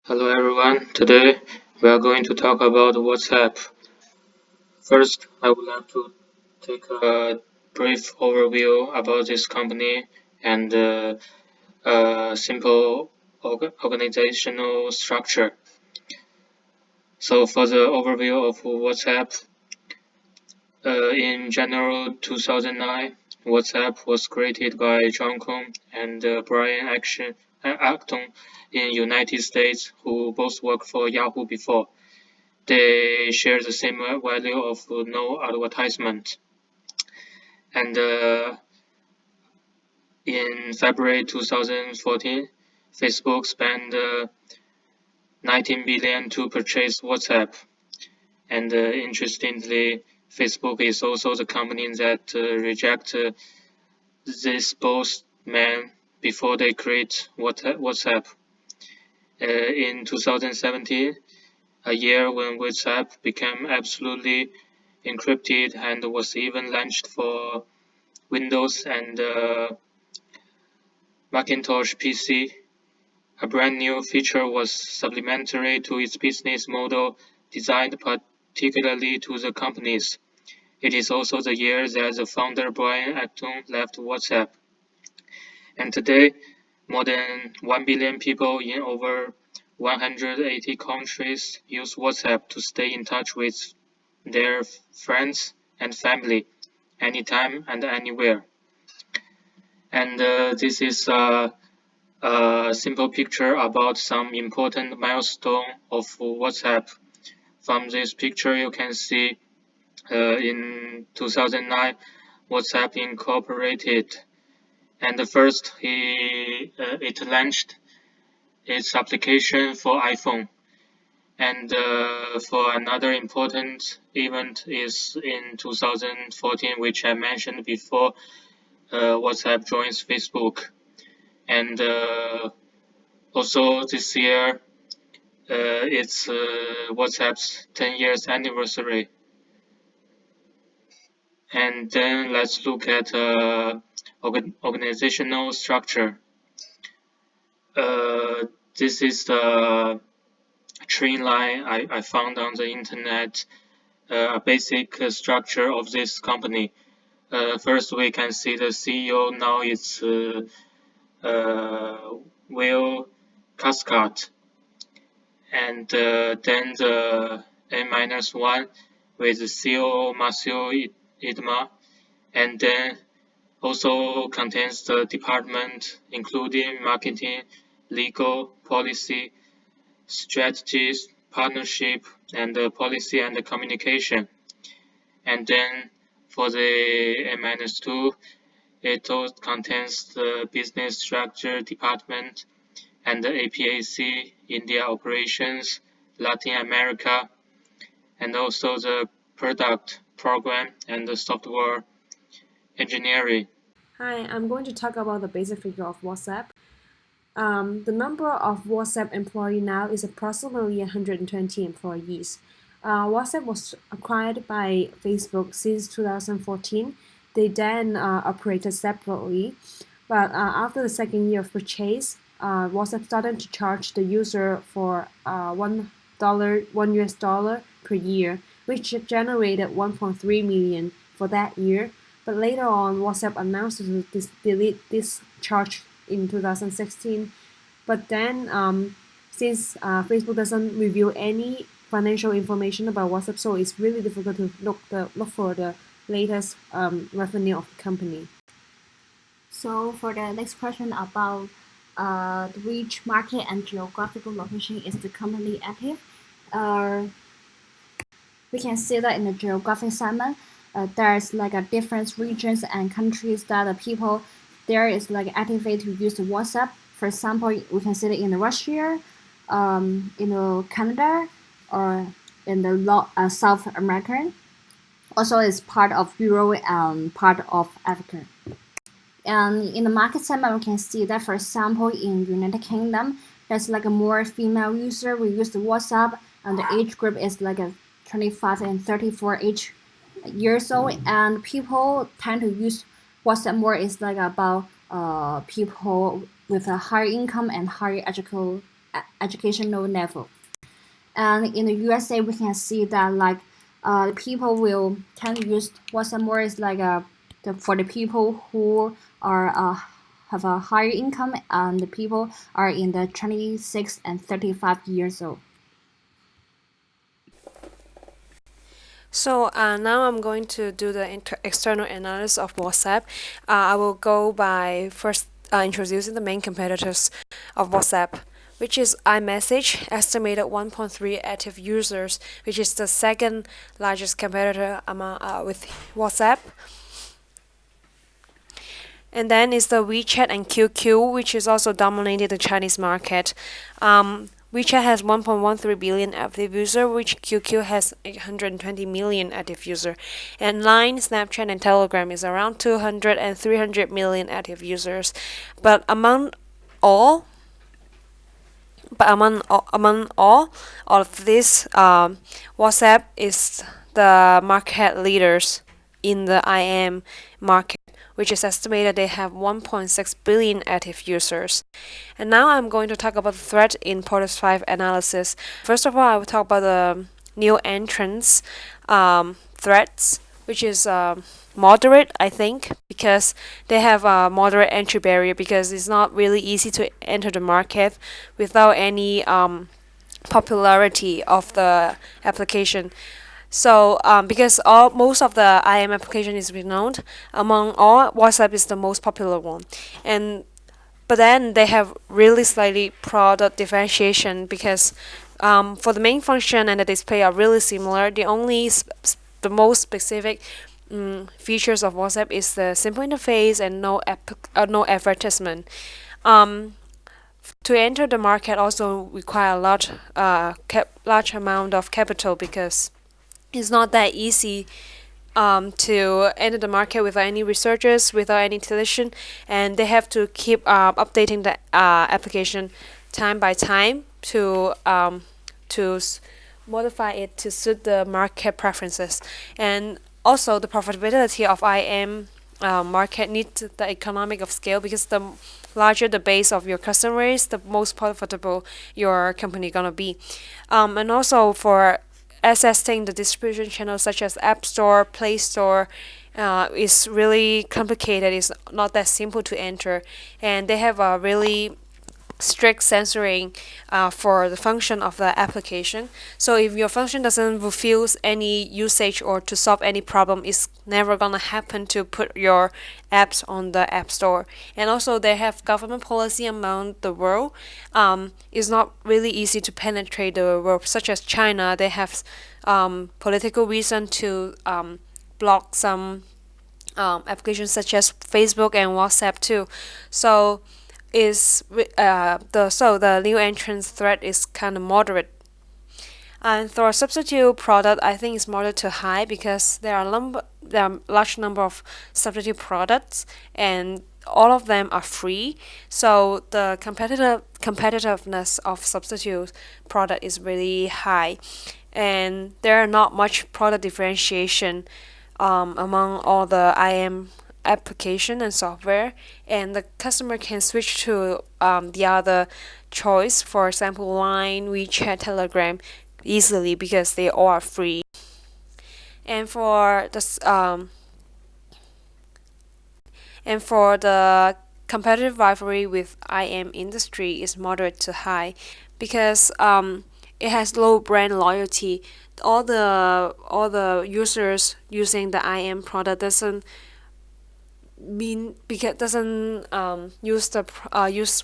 Hello everyone, today we are going to talk about WhatsApp. First, I would like to take a brief overview about this company and simple organizational structure. So for the overview of WhatsApp, in January 2009, WhatsApp was created by John Kuhn and Brian Acton in United States, who both worked for Yahoo before. They share the same value of no advertisement. And in February 2014, Facebook spent 19 billion to purchase WhatsApp. And interestingly, Facebook is also the company that rejected this both men before they create WhatsApp. In 2017, a year when WhatsApp became absolutely encrypted and was even launched for Windows and Macintosh PC. A brand new feature was supplementary to its business model, designed particularly to the companies. It is also the year that the founder Brian Acton left WhatsApp. And today, more than 1 billion people in over 180 countries use WhatsApp to stay in touch with their friends and family anytime and anywhere. And this is a simple picture about some important milestone of WhatsApp. From this picture, you can see in 2009, WhatsApp incorporated, and first it launched its application for iPhone. And for another important event is in 2014, which I mentioned before, WhatsApp joins Facebook. And also this year, it's WhatsApp's 10 years anniversary. And then let's look at organizational structure. This is the tree line I found on the internet, a basic structure of this company. First, we can see the CEO now is Will Cascade, and then the N-1 with CEO Marcio Idma, and then also contains the department including marketing, legal, policy, strategies, partnership, and policy and communication. And then for the N-2, it also contains the business structure department and the APAC, India operations, Latin America, and also the product program and the software engineering. Hi, I'm going to talk about the basic figure of WhatsApp. The number of WhatsApp employees now is approximately 120 employees. WhatsApp was acquired by Facebook since 2014. They then operated separately, but after the second year of purchase, WhatsApp started to charge the user for $1 per year, which generated 1.3 million for that year. But later on, WhatsApp announced to delete this charge in 2016. But then, since Facebook doesn't reveal any financial information about WhatsApp, so it's really difficult to look for the latest revenue of the company. So for the next question about which market and geographical location is the company active, uh, we can see that in the geographic segment, there's like a different regions and countries that the people there is like activate to use the WhatsApp. For example, we can see it in Russia, Canada, or in the South American. Also, it's part of Europe and part of Africa. And in the market segment, we can see that, for example, in United Kingdom, there's like a more female user. We use the WhatsApp, and the age group is like a 25 and 34 age years old. And people tend to use WhatsApp more. Is like about people with a higher income and higher educational level. And in the USA, we can see that like people will tend to use WhatsApp more is like for the people who are have a higher income, and the people are in the 26 and 35 years old. So now I'm going to do the external analysis of WhatsApp. I will go by first introducing the main competitors of WhatsApp, which is iMessage, estimated 1.3 active users, which is the second largest competitor with WhatsApp. And then is the WeChat and QQ, which is also dominated the Chinese market. WeChat has 1.13 billion active user, which QQ has 820 million active user. And Line, Snapchat, and Telegram is around 200 and 300 million active users. But among all of this, WhatsApp is the market leaders in the IM market, which is estimated they have 1.6 billion active users. And now I'm going to talk about the threat in POTUS 5 analysis. First of all, I will talk about the new entrants threats, which is moderate, I think, because they have a moderate entry barrier, because it's not really easy to enter the market without any popularity of the application. So because most of the IM application is renowned, among all, WhatsApp is the most popular one. But then they have really slightly product differentiation, because for the main function and the display are really similar. The most specific features of WhatsApp is the simple interface and no advertisement. To enter the market also require a large amount of capital, because it's not that easy to enter the market without any researchers, without any television, and they have to keep updating the application time by time to modify it to suit the market preferences. And also the profitability of IM market needs the economic of scale, because the larger the base of your customer is, the most profitable your company gonna be. And also for accessing the distribution channels such as App Store, Play Store, is really complicated. It's not that simple to enter, and they have a really strict censoring for the function of the application. So if your function doesn't fulfill any usage or to solve any problem, it's never gonna happen to put your apps on the App Store. And also they have government policy among the world. It's not really easy to penetrate the world, such as China. They have political reason to block some applications such as Facebook and WhatsApp too. So the new entrance threat is kind of moderate. And for a substitute product, I think it's moderate to high, because there are large number of substitute products, and all of them are free. So the competitiveness of substitute product is really high, and there are not much product differentiation among all the IM application and software, and the customer can switch to the other choice, for example Line, WeChat, Telegram, easily, because they all are free. And for the competitive rivalry with IM industry is moderate to high, because it has low brand loyalty. All the users using the IM product doesn't use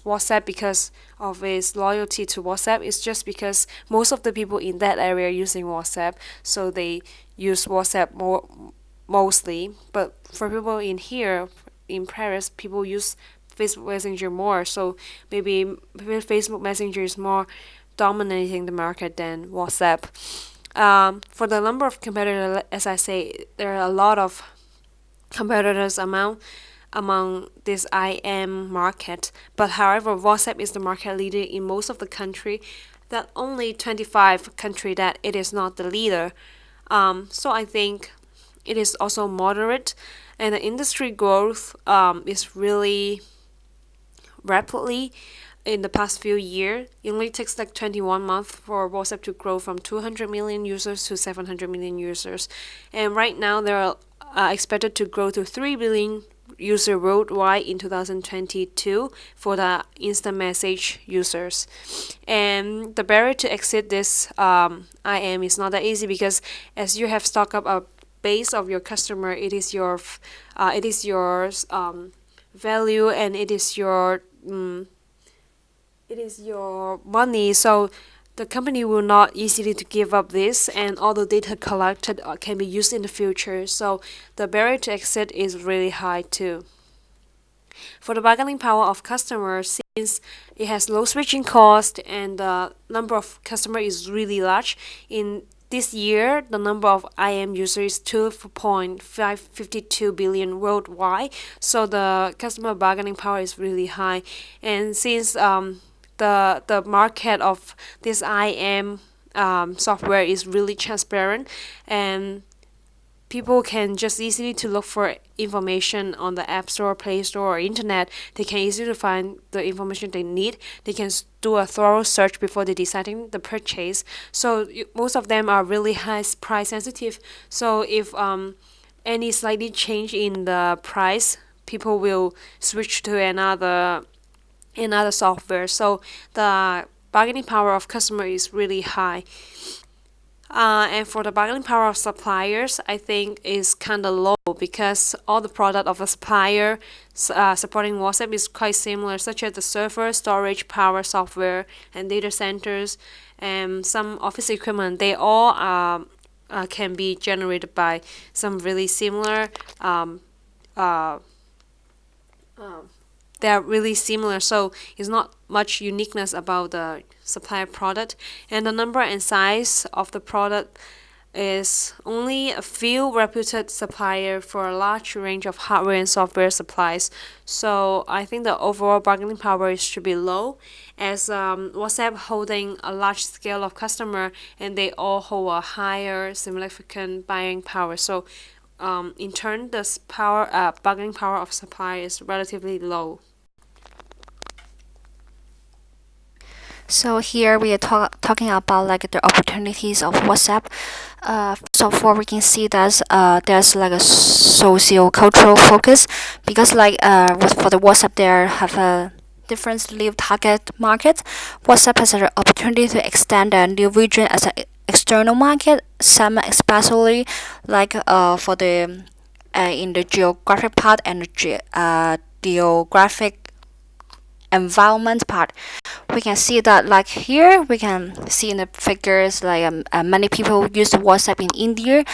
WhatsApp because of its loyalty to WhatsApp. It's just because most of the people in that area are using WhatsApp, so they use WhatsApp mostly. But for people in here in Paris, people use Facebook Messenger more, so maybe Facebook Messenger is more dominating the market than WhatsApp. For the number of competitors, as I say, there are a lot of competitors among this IM market, but however WhatsApp is the market leader in most of the country. That only 25 country that it is not the leader. So I think it is also moderate, and the industry growth is really rapidly, in the past few years. It only takes like 21 months for WhatsApp to grow from 200 million users to 700 million users. And right now, they're expected to grow to 3 billion user worldwide in 2022 for the instant message users. And the barrier to exit this IM is not that easy, because as you have stocked up a base of your customer, it is your value, and it is your money. So the company will not easily to give up this, and all the data collected can be used in the future. So the barrier to exit is really high too. For the bargaining power of customers, since it has low switching cost and the number of customers is really large, in this year the number of IM users is 2.552 billion worldwide. So the customer bargaining power is really high, and since the market of this IM software is really transparent, and people can just easily to look for information on the App Store, Play Store, or Internet. They can easily find the information they need. They can do a thorough search before they deciding the purchase. So most of them are really high price sensitive. So if any slightly change in the price, people will switch to another software. So the bargaining power of customer is really high. And for the bargaining power of suppliers, I think is kind of low, because all the product of a supplier supporting WhatsApp is quite similar, such as the server, storage, power, software, and data centers, and some office equipment. They all can be generated by some really similar they're really similar, so it's not much uniqueness about the supplier product. And the number and size of the product is only a few reputed supplier for a large range of hardware and software supplies. So I think the overall bargaining power should be low, as WhatsApp holding a large scale of customer, and they all hold a higher significant buying power. So in turn, the bargaining power of supplier is relatively low. So here we are talking about like the opportunities of WhatsApp. So far we can see that there's like a socio-cultural focus, because like for the WhatsApp there have a differently target market. WhatsApp has an opportunity to extend a new region as an external market, some especially like for the in the geographic part and the geographic environment part. We can see that like here we can see in the figures like many people use WhatsApp in India.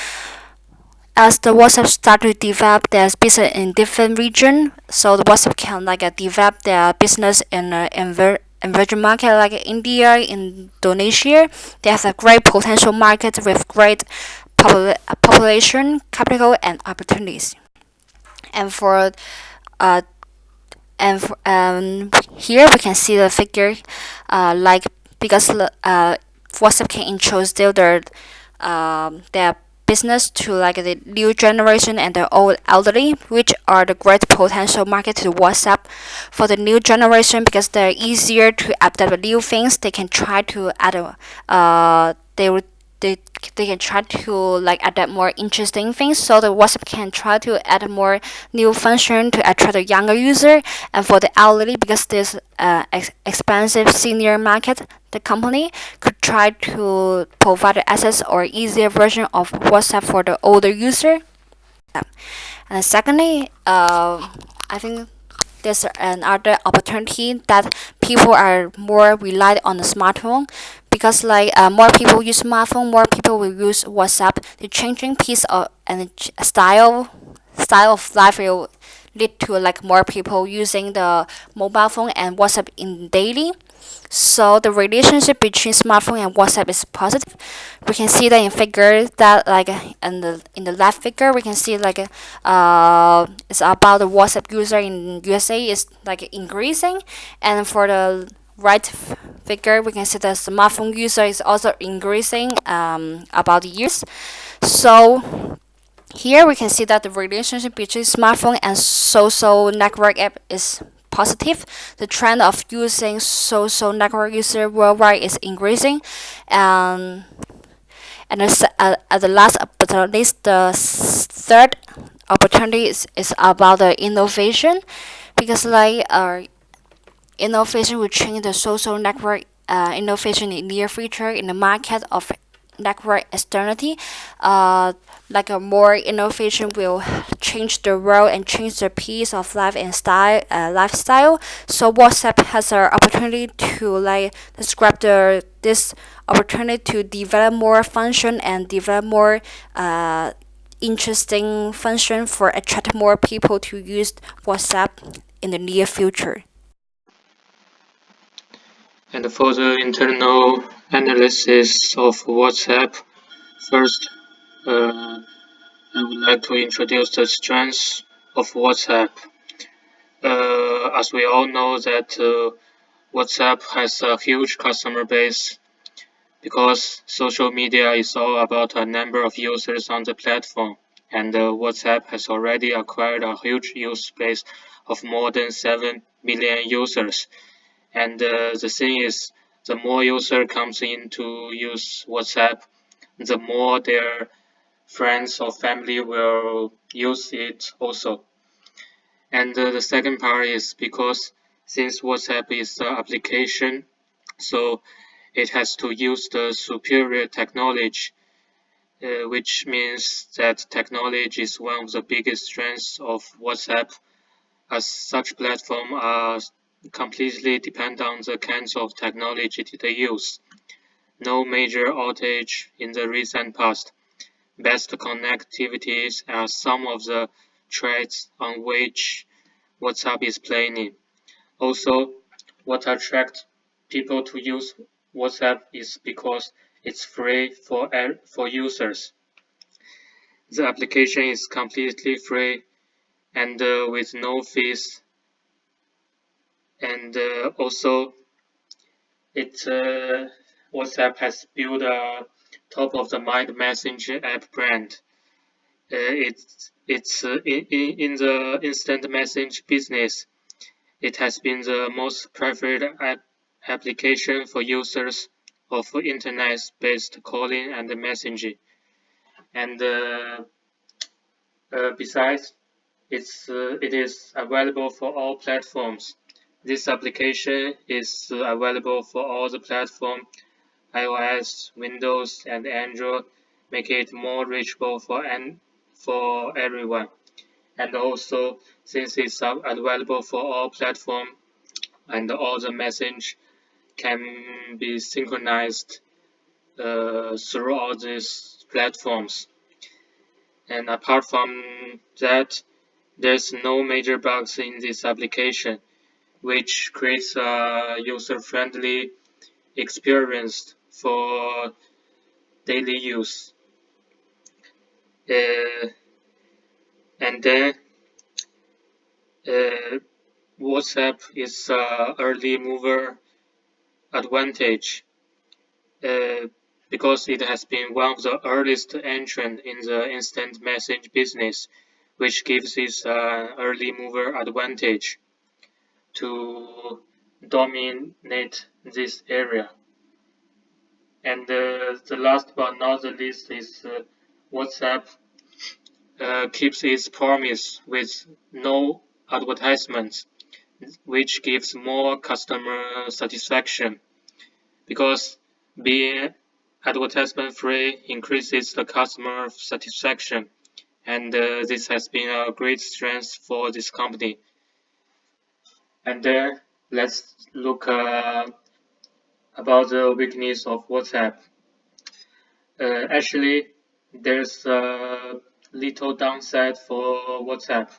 As the WhatsApp start to develop their business in different region, so the WhatsApp can like develop their business in emerging market like India, Indonesia. They have a great potential market with great population, capital, and opportunities. And for here we can see the figure like because WhatsApp can introduce their business to like the new generation and the old elderly, which are the great potential market to WhatsApp. For the new generation, because they're easier to adapt with new things, they can try to add they can try to like adapt more interesting things, so the WhatsApp can try to add more new function to attract a younger user. And for the elderly, because there's expensive senior market, the company could try to provide access or easier version of WhatsApp for the older user. And secondly, I think there's another opportunity that people are more relied on the smartphone, because like more people use smartphone, more people will use WhatsApp. The changing piece of and style of life will lead to like more people using the mobile phone and WhatsApp in daily. So the relationship between smartphone and WhatsApp is positive. We can see that in figure that like in the left figure we can see like it's about the WhatsApp user in USA is like increasing, and for the right figure we can see the smartphone user is also increasing about years. So here we can see that the relationship between smartphone and social network app is positive. The trend of using social network user worldwide is increasing, and at the last but not least, the third opportunity is about the innovation, because innovation will change the social network innovation in near future in the market of network externality. Like a more innovation will change the world and change the piece of life and lifestyle. So WhatsApp has an opportunity to describe this opportunity to develop more function and develop more interesting function for attract more people to use WhatsApp in the near future. And for the internal analysis of WhatsApp, first, I would like to introduce the strengths of WhatsApp. As we all know that WhatsApp has a huge customer base because social media is all about a number of users on the platform, and WhatsApp has already acquired a huge user base of more than 7 million users. And the thing is, the more user comes in to use WhatsApp, the more their friends or family will use it also. And the second part is because since WhatsApp is the application, so it has to use the superior technology, which means that technology is one of the biggest strengths of WhatsApp, as such platforms are completely depend on the kinds of technology they use. No major outage in the recent past. Best connectivities are some of the traits on which WhatsApp is playing. Also, what attracts people to use WhatsApp is because it's free for users. The application is completely free and with no fees, and also it WhatsApp has built a top of the mind messenger app brand. In the instant message business. It has been the most preferred application for users of internet-based calling and messaging. And besides, it is available for all platforms. This application is available for all the platforms, iOS, Windows, and Android, make it more reachable for everyone. And also, since it's available for all platforms, and all the message can be synchronized through all these platforms. And apart from that, there's no major bugs in this application, which creates a user-friendly experience for daily use. Uh, and then WhatsApp is early mover advantage uh, because it has been one of the earliest entrant in the instant message business, which gives it an early mover advantage to dominate this area. And the last but not the least is WhatsApp keeps its promise with no advertisements, which gives more customer satisfaction because being advertisement free increases the customer satisfaction, and this has been a great strength for this company. And then let's look about the weakness of WhatsApp. Actually, there's a little downside for WhatsApp,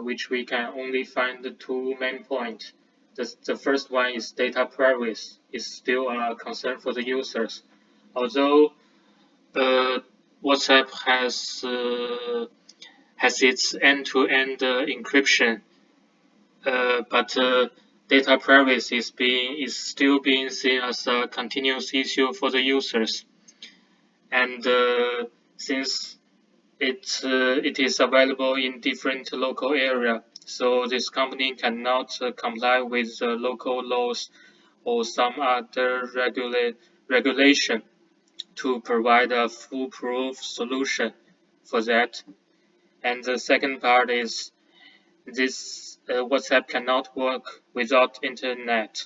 which we can only find the two main points. The first one is data privacy is still a concern for the users. Although uh, WhatsApp has its end-to-end encryption, but data privacy is still being seen as a continuous issue for the users. And since it is available in different local area, so this company cannot comply with the local laws or some other regulation to provide a foolproof solution for that. And the second part is this WhatsApp cannot work without internet,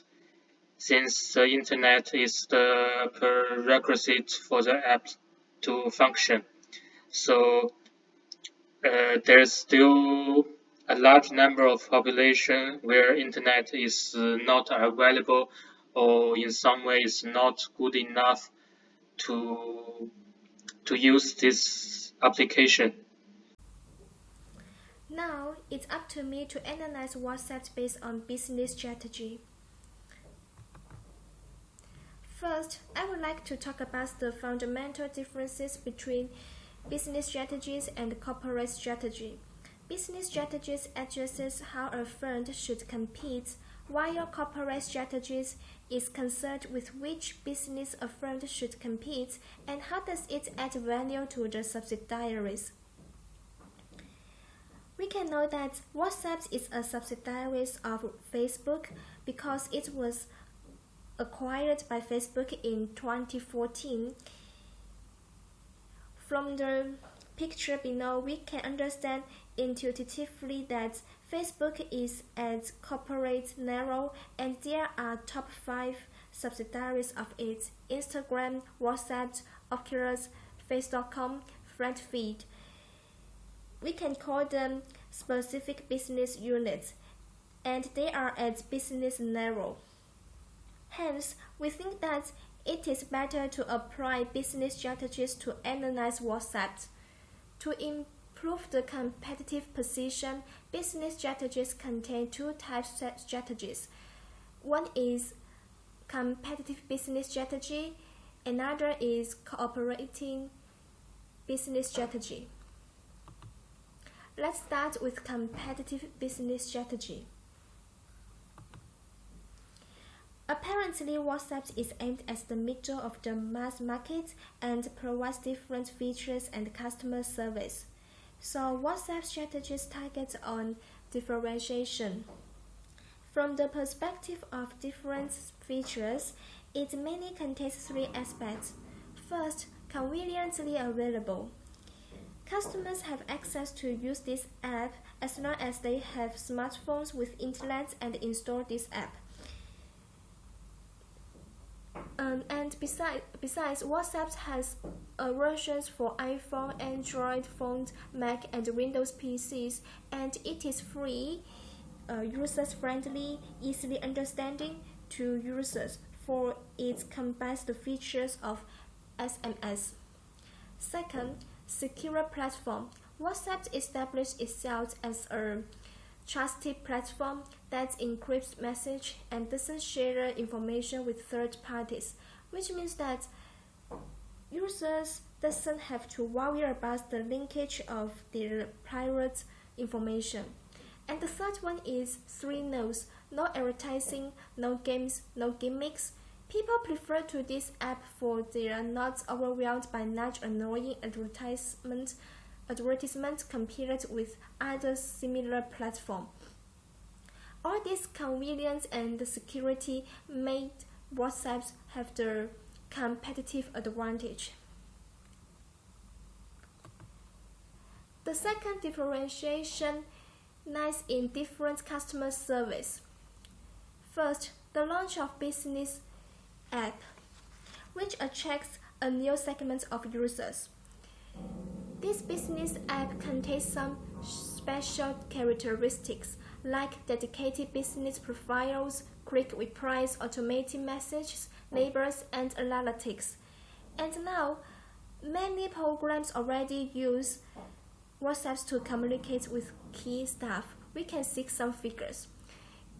since the internet is the prerequisite for the app to function. So there's still a large number of population where internet is not available or in some ways not good enough to use this application. Now, it's up to me to analyze WhatsApp based on business strategy. First, I would like to talk about the fundamental differences between business strategies and corporate strategy. Business strategies addresses how a firm should compete, while corporate strategies is concerned with which business a firm should compete and how does it add value to the subsidiaries. We can know that WhatsApp is a subsidiary of Facebook because it was acquired by Facebook in 2014. From the picture below, we can understand intuitively that Facebook is at corporate level and there are top 5 subsidiaries of it: Instagram, WhatsApp, Oculus, Face.com, FriendFeed. We can call them specific business units, and they are at business level. Hence, we think that it is better to apply business strategies to analyze WhatsApp. To improve the competitive position, business strategies contain 2 types of strategies. One is competitive business strategy, another is cooperating business strategy. Let's start with competitive business strategy. Apparently, WhatsApp is aimed at the middle of the mass market and provides different features and customer service. So WhatsApp strategies target on differentiation. From the perspective of different features, it mainly contains 3 aspects. First, conveniently available. Customers have access to use this app as long as they have smartphones with internet and install this app. And besides, WhatsApp has versions for iPhone, Android phones, Mac, and Windows PCs, and it is free, user-friendly, easily understanding to users, for it combines the features of SMS. Second, secure platform. WhatsApp established itself as a trusted platform that encrypts message and doesn't share information with third parties, which means that users doesn't have to worry about the linkage of their private information. And the third one is 3 no's: no advertising, no games, no gimmicks. People prefer to this app for they are not overwhelmed by large annoying advertisements compared with other similar platforms. All this convenience and security made WhatsApp have the competitive advantage. The second differentiation lies in different customer service. First, the launch of business app, which attracts a new segment of users. This business app contains some special characteristics like dedicated business profiles, quick replies, automated messages, labels, and analytics. And now, many programs already use WhatsApp to communicate with key staff. We can see some figures.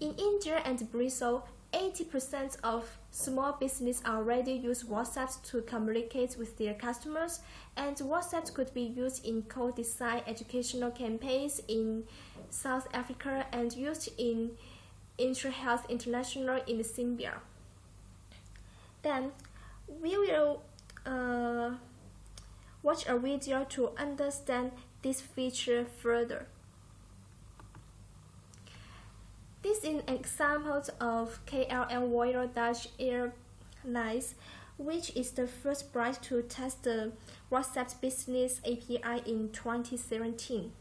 In India and Brazil, 80% of small businesses already use WhatsApp to communicate with their customers, and WhatsApp could be used in co-design educational campaigns in South Africa and used in IntraHealth International in Zambia. Then we will watch a video to understand this feature further. This is an example of KLM Royal Dutch Airlines, which is the first brand to test the WhatsApp Business API in 2017.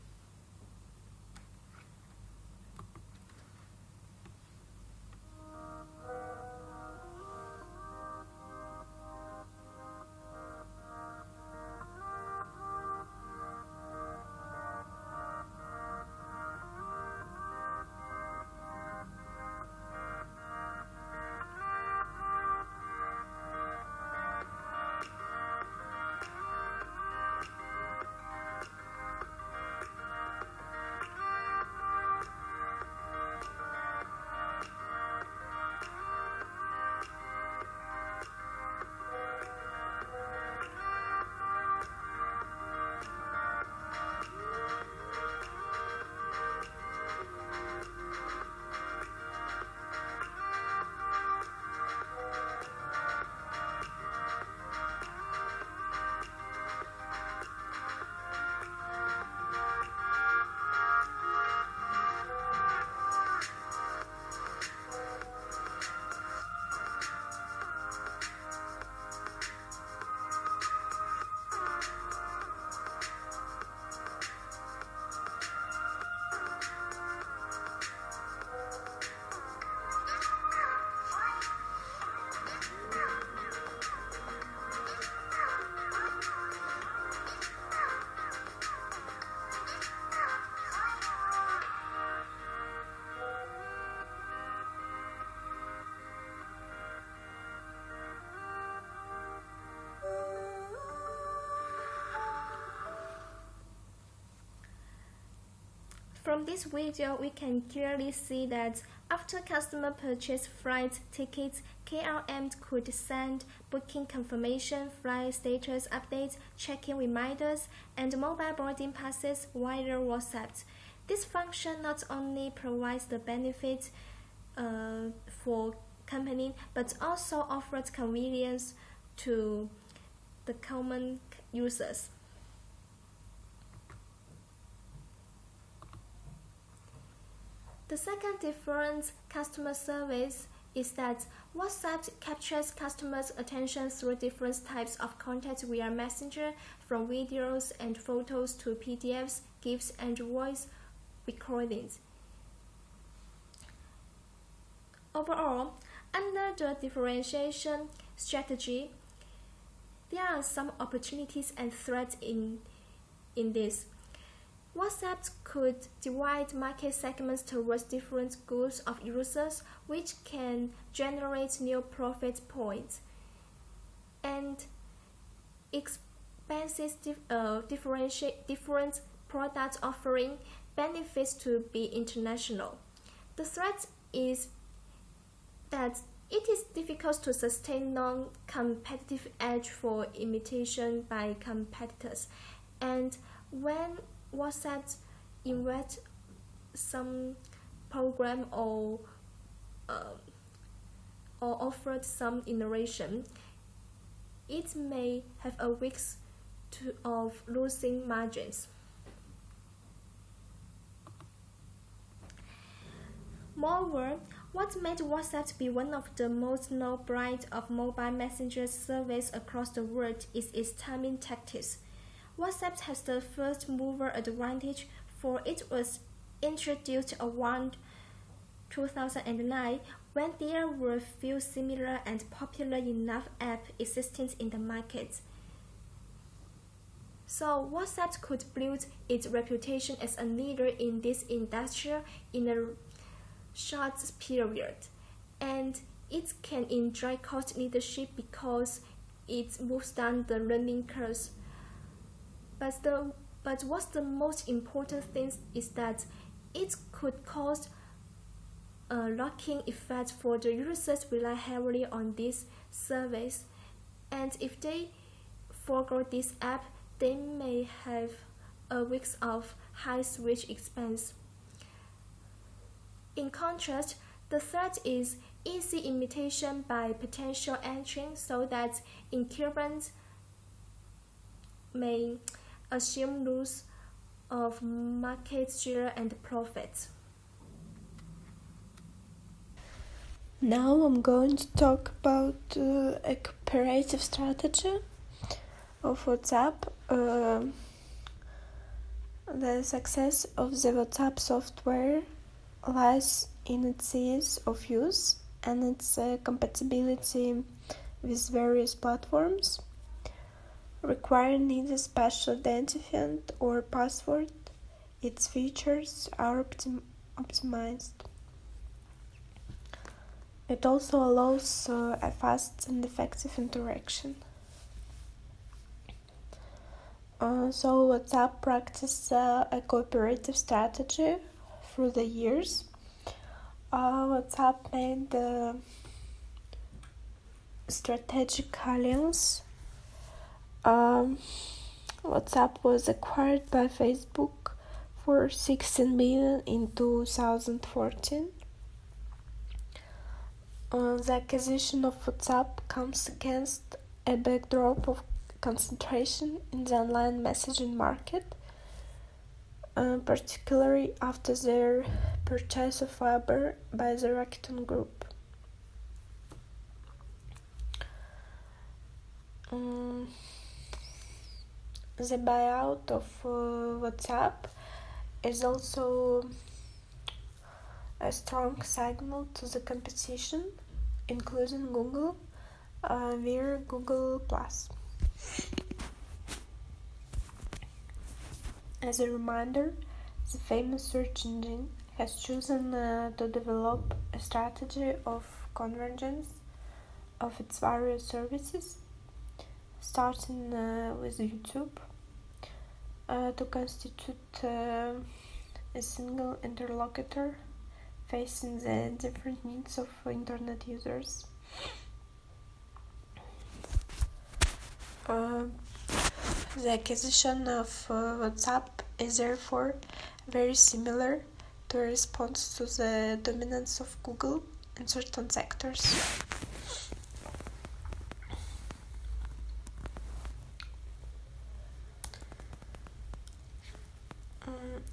From this video, we can clearly see that after customer purchase flight tickets, KLM could send booking confirmation, flight status updates, check-in reminders, and mobile boarding passes via WhatsApp. This function not only provides the benefit for company, but also offers convenience to the common users. The second difference customer service is that WhatsApp captures customers' attention through different types of content via Messenger, from videos and photos to PDFs, GIFs, and voice recordings. Overall, under the differentiation strategy, there are some opportunities and threats in this. WhatsApp could divide market segments towards different groups of users, which can generate new profit points, and expenses different product offering benefits to be international. The threat is that it is difficult to sustain non-competitive edge for imitation by competitors, and when WhatsApp invent some program or offered some innovation, it may have a risk of losing margins. Moreover, what made WhatsApp be one of the most known brands of mobile messenger service across the world is its timing tactics. WhatsApp has the first mover advantage, for it was introduced around 2009 when there were few similar and popular enough apps existing in the market. So WhatsApp could build its reputation as a leader in this industry in a short period, and it can enjoy cost leadership because it moves down the learning curve. But what's the most important thing is that it could cause a locking effect for the users rely heavily on this service, and if they forego this app, they may have a risk of high switch expense. In contrast, the threat is easy imitation by potential entrants, so that incumbents may assume loss of market share and profits. Now I'm going to talk about a cooperative strategy of WhatsApp. The success of the WhatsApp software lies in its ease of use and its compatibility with various platforms, requiring neither special identifiant or password. Its features are optimized. It also allows a fast and effective interaction. So WhatsApp practiced a cooperative strategy through the years. WhatsApp made a strategic alliance. WhatsApp was acquired by Facebook for 16 billion in 2014. The acquisition of WhatsApp comes against a backdrop of concentration in the online messaging market, particularly after their purchase of Viber by the Rakuten Group. The buyout of WhatsApp is also a strong signal to the competition, including Google via Google+. As a reminder, the famous search engine has chosen to develop a strategy of convergence of its various services, starting with YouTube, to constitute a single interlocutor facing the different needs of internet users. The acquisition of WhatsApp is therefore very similar to a response to the dominance of Google in certain sectors.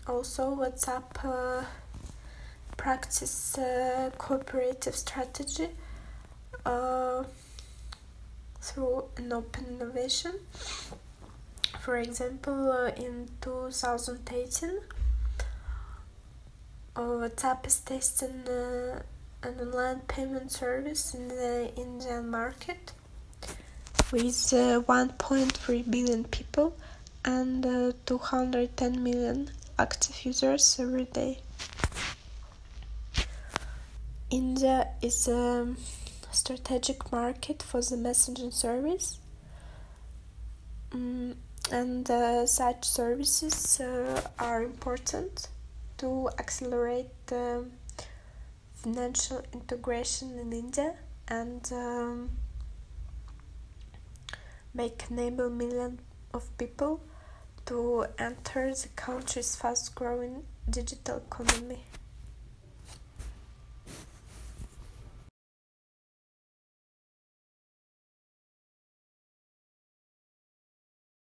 Also, WhatsApp practice cooperative strategy through an open innovation. For example, in 2018, WhatsApp is testing an online payment service in the Indian market with 1.3 billion people and 210 million active users every day. India is a strategic market for the messaging service, and such services are important to accelerate financial integration in India and enable millions of people to enter the country's fast-growing digital economy.